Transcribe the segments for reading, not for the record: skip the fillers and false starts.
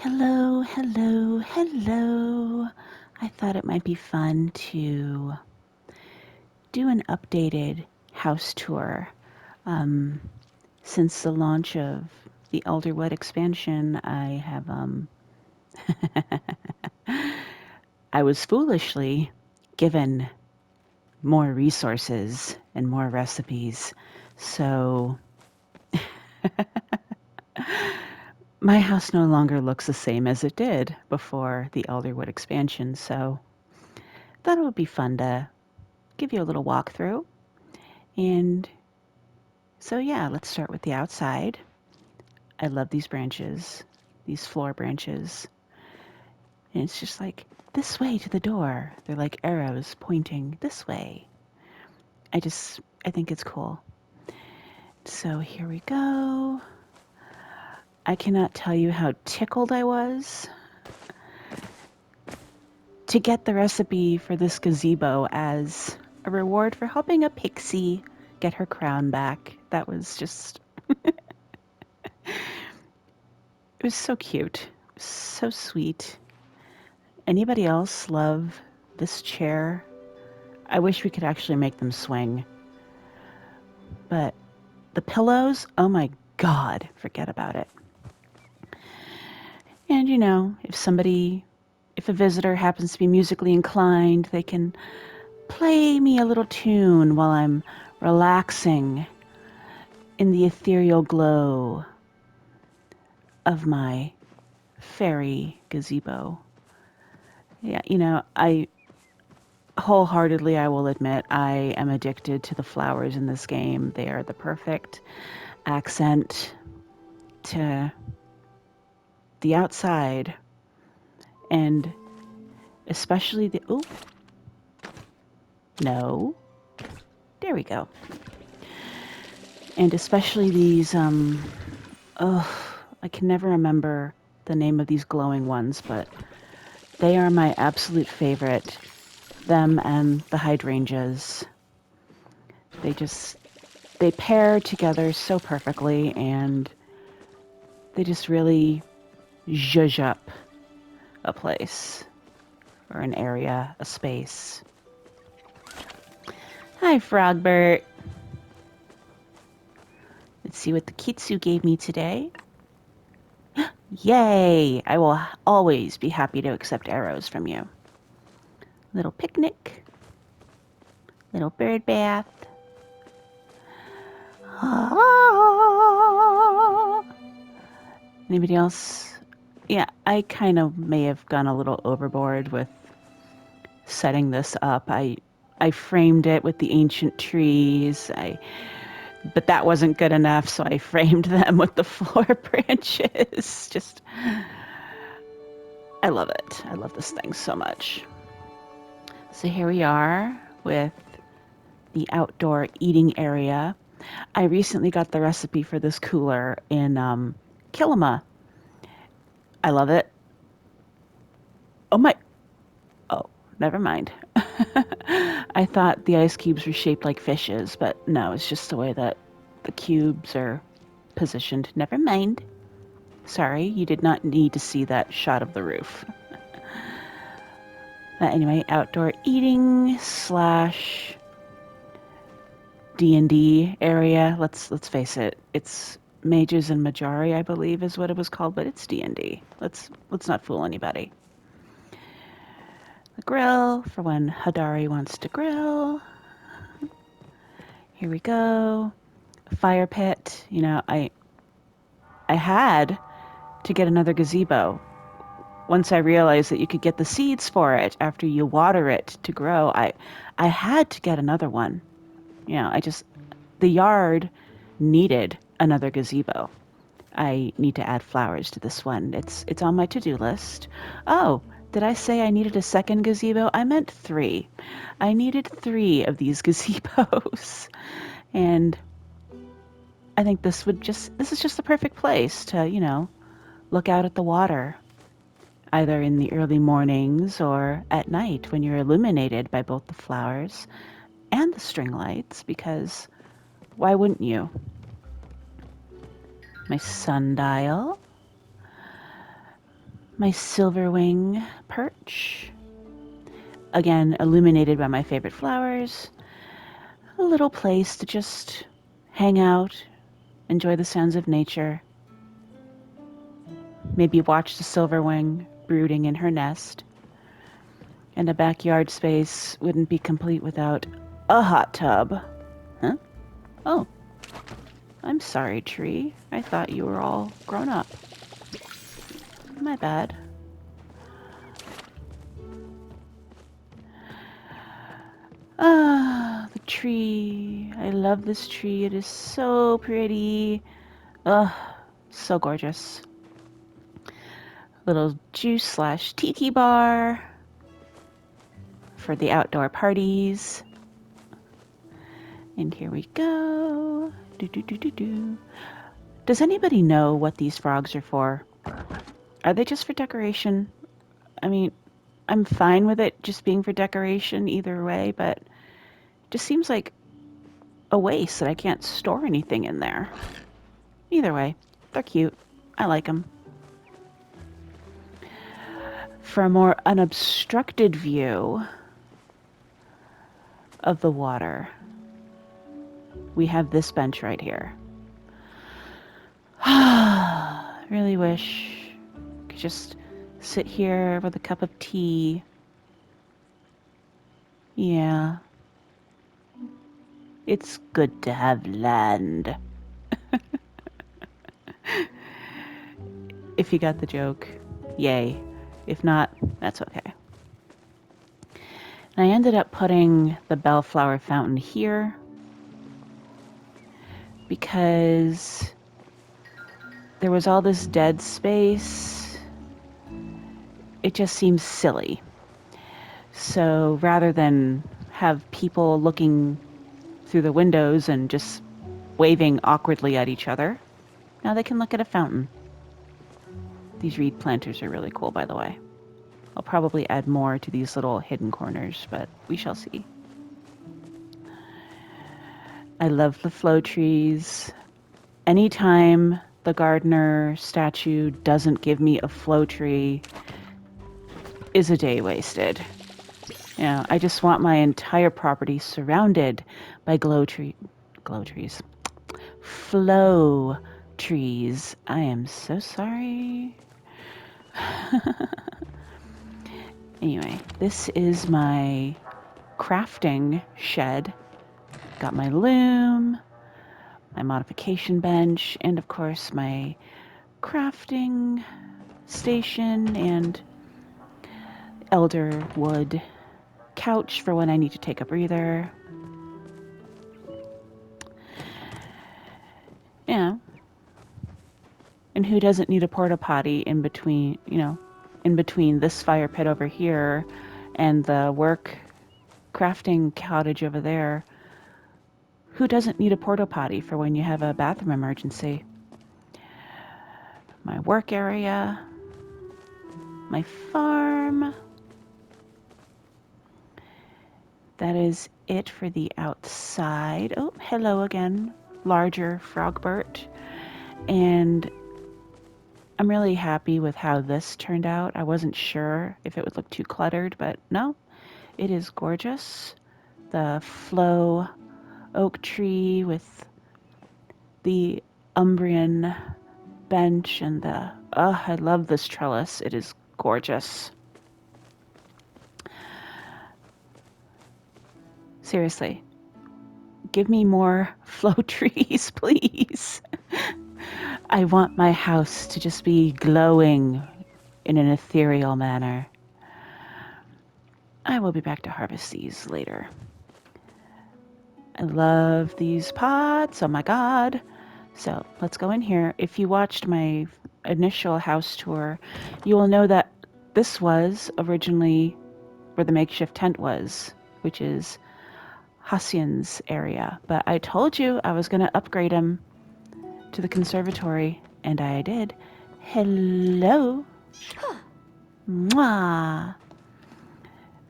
Hello, hello, hello. I thought it might be fun to do an updated house tour. Um, since the launch of the Elderwood expansion, I was foolishly given more resources and more recipes. So my house no longer looks the same as it did before the Elderwood expansion. So thought it would be fun to give you a little walkthrough. And so, yeah, let's start with the outside. I love these branches, these floor branches. And it's just like, this way to the door. They're like arrows pointing this way. I think it's cool. So here we go. I cannot tell you how tickled I was to get the recipe for this gazebo as a reward for helping a pixie get her crown back. That was just, it was so cute, so sweet. Anybody else love this chair? I wish we could actually make them swing. But the pillows, oh my God, forget about it. And you know, if a visitor happens to be musically inclined, they can play me a little tune while I'm relaxing in the ethereal glow of my fairy gazebo. Yeah, you know, wholeheartedly, I will admit, I am addicted to the flowers in this game. They are the perfect accent to the outside, and especially no, there we go. And especially these, I can never remember the name of these glowing ones, but they are my absolute favorite. Them and the hydrangeas. They pair together so perfectly, and they just really zhuzh up a place or an area, a space. Hi, Frogbert. Let's see what the Kitsu gave me today. Yay! I will always be happy to accept arrows from you. Little picnic. Little bird bath. Anybody else? Yeah, I kind of may have gone a little overboard with setting this up. I framed it with the ancient trees. But that wasn't good enough, so I framed them with the floor branches. Just I love it. I love this thing so much. So here we are with the outdoor eating area. I recently got the recipe for this cooler in Kilima. I love it. Oh my, oh, never mind. I thought the ice cubes were shaped like fishes, but no, it's just the way that the cubes are positioned. Never mind. Sorry, you did not need to see that shot of the roof. But anyway, outdoor eating slash D&D area. Let's face it. It's Mages and Majari, I believe, is what it was called, but it's D&D. Let's not fool anybody. The grill for when Hadari wants to grill. Here we go. Fire pit. You know, I had to get another gazebo. Once I realized that you could get the seeds for it after you water it to grow, I had to get another one. You know, the yard needed another gazebo. I need to add flowers to this one. It's on my to-do list. Oh, did I say I needed a second gazebo? I meant 3. I needed 3 of these gazebos. And I think this is just the perfect place to, you know, look out at the water, either in the early mornings or at night when you're illuminated by both the flowers and the string lights, because why wouldn't you? My sundial. my silverwing perch. Again, illuminated by my favorite flowers. A little place to just hang out, enjoy the sounds of nature. Maybe watch the silverwing brooding in her nest. And a backyard space wouldn't be complete without a hot tub. Huh? Oh. I'm sorry, tree. I thought you were all grown up. My bad. Ah, the tree. I love this tree. It is so pretty. Ugh, so gorgeous. Little juice / tiki bar for the outdoor parties. And here we go. Do. Does anybody know what these frogs are for? Are they just for decoration? I mean, I'm fine with it just being for decoration either way, but it just seems like a waste that I can't store anything in there. Either way, they're cute. I like them. For a more unobstructed view of the water, we have this bench right here. Really wish I could just sit here with a cup of tea. Yeah. It's good to have land. If you got the joke, yay. If not, that's okay. And I ended up putting the bellflower fountain here because there was all this dead space. It just seems silly. So rather than have people looking through the windows and just waving awkwardly at each other, now they can look at a fountain. These reed planters are really cool, by the way. I'll probably add more to these little hidden corners, but we shall see. I love the flow trees. Anytime the gardener statue doesn't give me a flow tree is a day wasted. You know, I just want my entire property surrounded by flow trees. I am so sorry. Anyway, this is my crafting shed. Got my loom, my modification bench, and of course my crafting station and elder wood couch for when I need to take a breather. Yeah. And who doesn't need a porta potty in between, in between this fire pit over here and the work crafting cottage over there? Who doesn't need a porta potty for when you have a bathroom emergency? My work area, my farm. That is it for the outside. Oh, hello again, larger Frogbert. And I'm really happy with how this turned out. I wasn't sure if it would look too cluttered, but no, it is gorgeous. The flow oak tree with the Umbrian bench and I love this trellis. It is gorgeous. Seriously, give me more flow trees, please. I want my house to just be glowing in an ethereal manner. I will be back to harvest these later. I love these pots. Oh my god. So let's go in here. If you watched my initial house tour, you will know that this was originally where the makeshift tent was, which is Hassian's area. But I told you I was going to upgrade him to the conservatory, and I did. Hello. Mwah.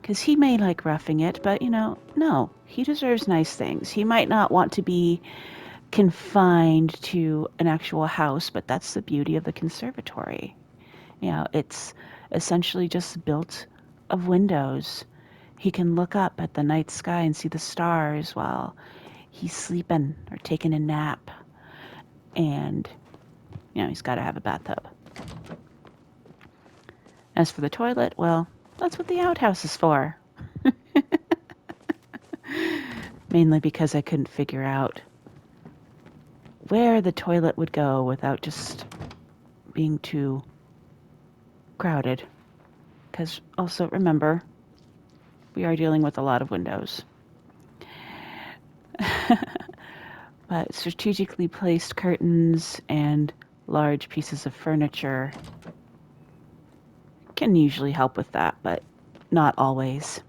Because he may like roughing it, but no, he deserves nice things. He might not want to be confined to an actual house, but that's the beauty of the conservatory. It's essentially just built of windows. He can look up at the night sky and see the stars while he's sleeping or taking a nap. And, he's got to have a bathtub. As for the toilet, well, that's what the outhouse is for. Mainly because I couldn't figure out where the toilet would go without just being too crowded. Because also, remember, we are dealing with a lot of windows. But strategically placed curtains and large pieces of furniture can usually help with that, but not always.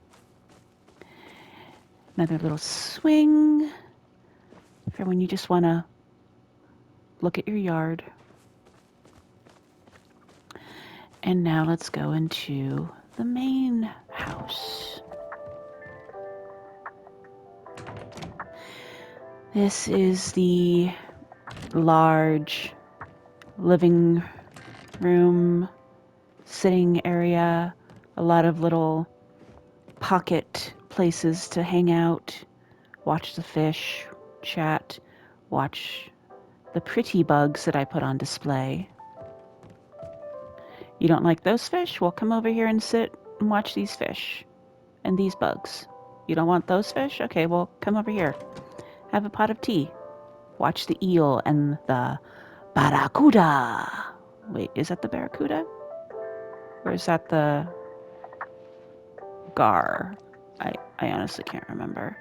Another little swing for when you just want to look at your yard. And now let's go into the main house. This is the large living room, sitting area, a lot of little pocket places to hang out, watch the fish, chat, watch the pretty bugs that I put on display. You don't like those fish? Well, come over here and sit and watch these fish and these bugs. You don't want those fish? Okay, well, come over here. Have a pot of tea. Watch the eel and the barracuda. Wait, is that the barracuda? Or is that the gar? I honestly can't remember.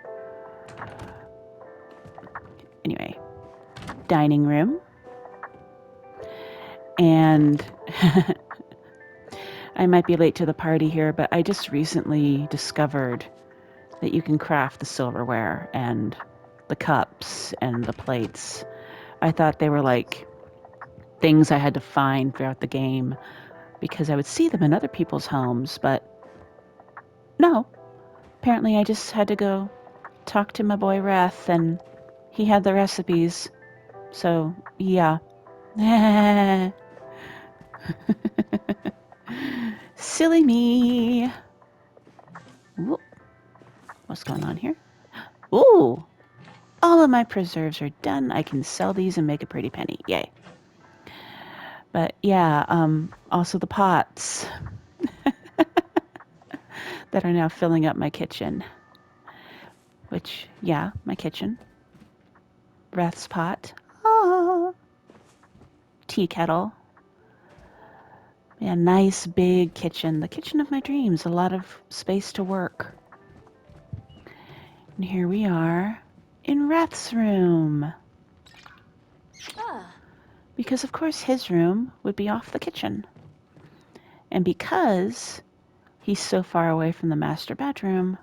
Anyway, dining room. And I might be late to the party here, but I just recently discovered that you can craft the silverware and the cups and the plates. I thought they were like things I had to find throughout the game because I would see them in other people's homes, but no. Apparently I just had to go talk to my boy Wrath and he had the recipes. So, yeah. Silly me. Whoop. What's going on here? Ooh. All of my preserves are done. I can sell these and make a pretty penny. Yay. But yeah, also the pots that are now filling up my kitchen. Which, yeah, my kitchen. Wrath's pot. Ah. Tea kettle. Yeah, nice big kitchen. The kitchen of my dreams. A lot of space to work. And here we are in Wrath's room. Because of course his room would be off the kitchen. And because he's so far away from the master bedroom,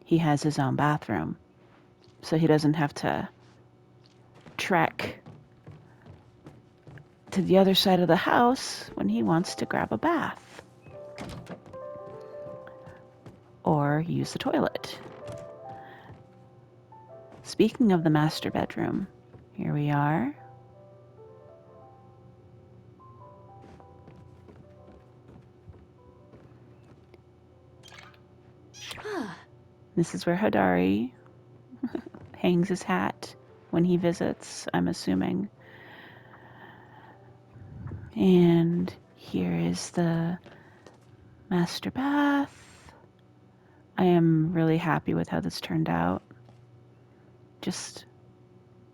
he has his own bathroom. So he doesn't have to trek to the other side of the house when he wants to grab a bath. Or use the toilet. Speaking of the master bedroom, here we are. This is where Hadari hangs his hat when he visits, I'm assuming. And here is the master bath. I am really happy with how this turned out. Just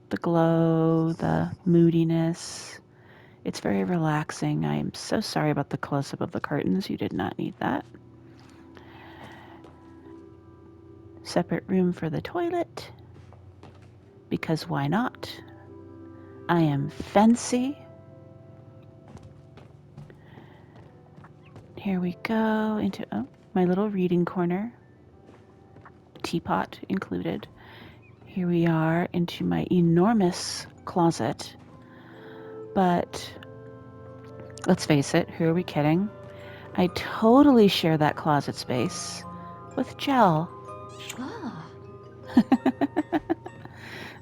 the glow, the moodiness. It's very relaxing. I am so sorry about the close-up of the curtains. You did not need that. Separate room for the toilet. Because why not? I am fancy. Here we go into my little reading corner. Teapot included. Here we are into my enormous closet. But let's face it, who are we kidding? I totally share that closet space with Gel.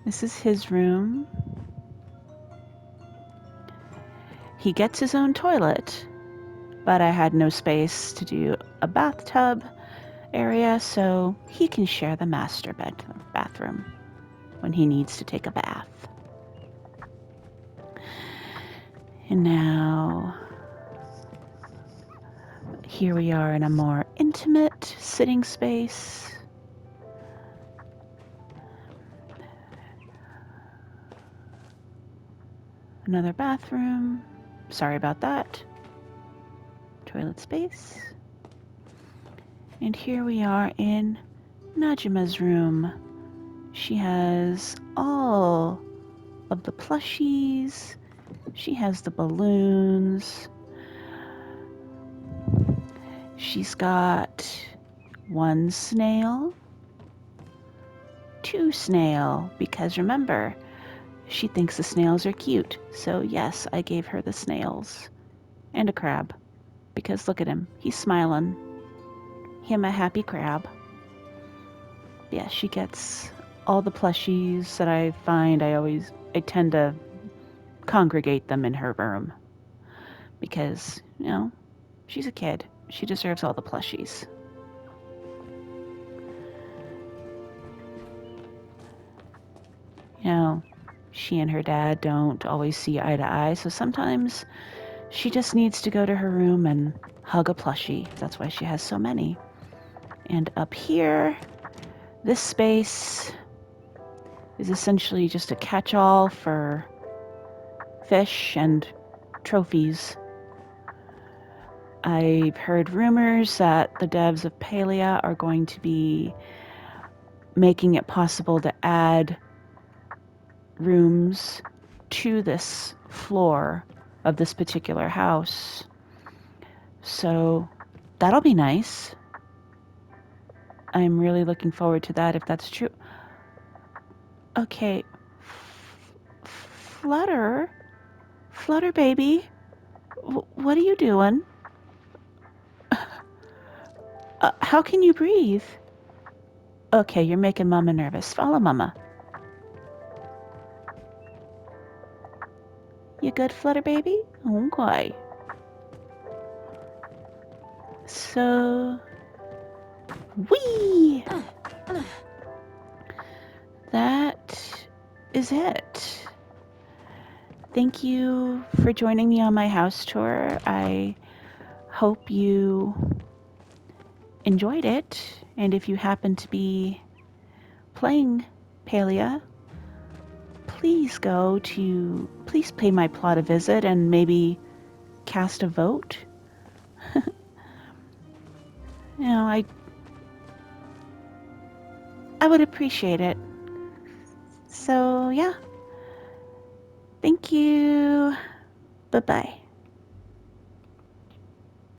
This is his room. He gets his own toilet, but I had no space to do a bathtub area, so he can share the master bathroom when he needs to take a bath. And now, here we are in a more intimate sitting space. Another bathroom. Sorry about that. Toilet space. And here we are in Najima's room. She has all of the plushies. She has the balloons. She's got 1 snail, 2 snail, because remember, she thinks the snails are cute. So yes, I gave her the snails. And a crab, because look at him, he's smiling. Him a happy crab. Yeah, she gets all the plushies that I find. I tend to congregate them in her room. Because, she's a kid. She deserves all the plushies. She and her dad don't always see eye to eye, so sometimes she just needs to go to her room and hug a plushie. That's why she has so many. And up here, this space is essentially just a catch-all for fish and trophies. I've heard rumors that the devs of Palia are going to be making it possible to add rooms to this floor of this particular house. So that'll be nice. I'm really looking forward to that if that's true. Okay. Flutter baby, what are you doing? How can you breathe? Okay, you're making Mama nervous. Follow Mama. You good, Flutter baby? Okay. So, whee! That is it. Thank you for joining me on my house tour. I hope you enjoyed it. And if you happen to be playing Palia, please pay my plot a visit and maybe cast a vote. I would appreciate it. So, yeah. Thank you. Bye-bye.